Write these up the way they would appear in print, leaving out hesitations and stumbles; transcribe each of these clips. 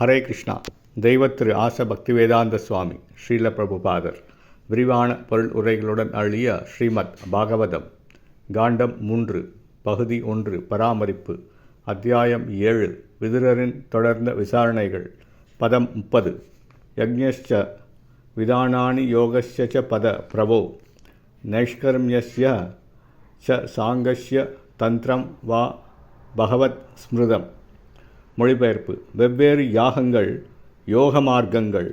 ஹரே கிருஷ்ணா. தெய்வத்திரு ஆச பக்திவேதாந்த சுவாமி ஸ்ரீல பிரபுபாதர் விரிவான பொருள் உரைகளுடன் அழிய ஸ்ரீமத் பாகவதம் காண்டம் 3 பகுதி 1 பராமரிப்பு அத்தியாயம் 7 விதுரரின் தொடர்ந்த விசாரணைகள் பதம் 30 யக்ஞஸ்ச விதானானி யோகஸ்ய ச பத பிரபோ நைஷ்கர்மியஸ்ய ச சாங்கஸ்ய தந்திரம் வா பகவத் ஸ்மிருதம். மொழிபெயர்ப்பு: வெவ்வேறு யாகங்கள், யோக மார்க்கங்கள்,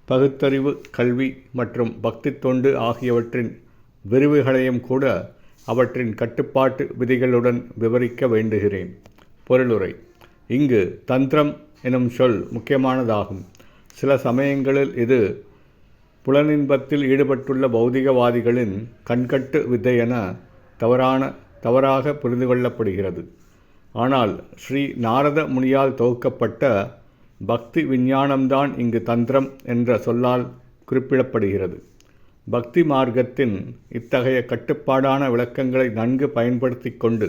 பகுத்தறிவு, கல்வி மற்றும் பக்தி தொண்டு ஆகியவற்றின் விரிவுகளையும் கூட அவற்றின் கட்டுப்பாட்டு விதிகளுடன் விவரிக்க வேண்டுகிறேன். பொருளுரை: இங்கு தந்திரம் எனும் சொல் முக்கியமானதாகும். சில சமயங்களில் இது புலனின்பத்தில் ஈடுபட்டுள்ள பௌதிகவாதிகளின் கண்கட்டு வித்தை என தவறாக புரிந்து கொள்ளப்படுகிறது. ஆனால் ஸ்ரீ நாரத முனியால் தொகுக்கப்பட்ட பக்தி விஞ்ஞானம்தான் இங்கு தந்திரம் என்ற சொல்லால் குறிப்பிடப்படுகிறது. பக்தி மார்க்கத்தின் இத்தகைய கட்டுப்பாடான விளக்கங்களை நன்கு பயன்படுத்தி கொண்டு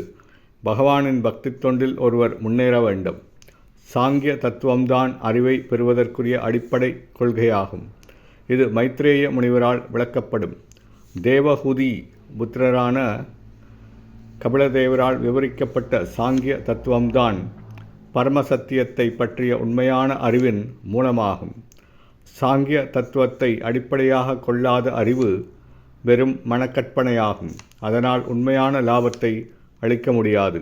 பகவானின் பக்தி தொண்டில் ஒருவர் முன்னேற வேண்டும். சாங்கிய தத்துவம்தான் அறிவை பெறுவதற்குரிய அடிப்படை கொள்கையாகும். இது மைத்ரேய முனிவரால் விளக்கப்படும். தேவஹூதி புத்திரரான கபிலதேவரால் விவரிக்கப்பட்ட சாங்கிய தத்துவம்தான் பரமசத்தியத்தை பற்றிய உண்மையான அறிவின் மூலமாகும். சாங்கிய தத்துவத்தை அடிப்படையாக கொள்ளாத அறிவு வெறும் மனக்கற்பனையாகும். அதனால் உண்மையான லாபத்தை அளிக்க முடியாது.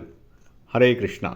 ஹரே கிருஷ்ணா.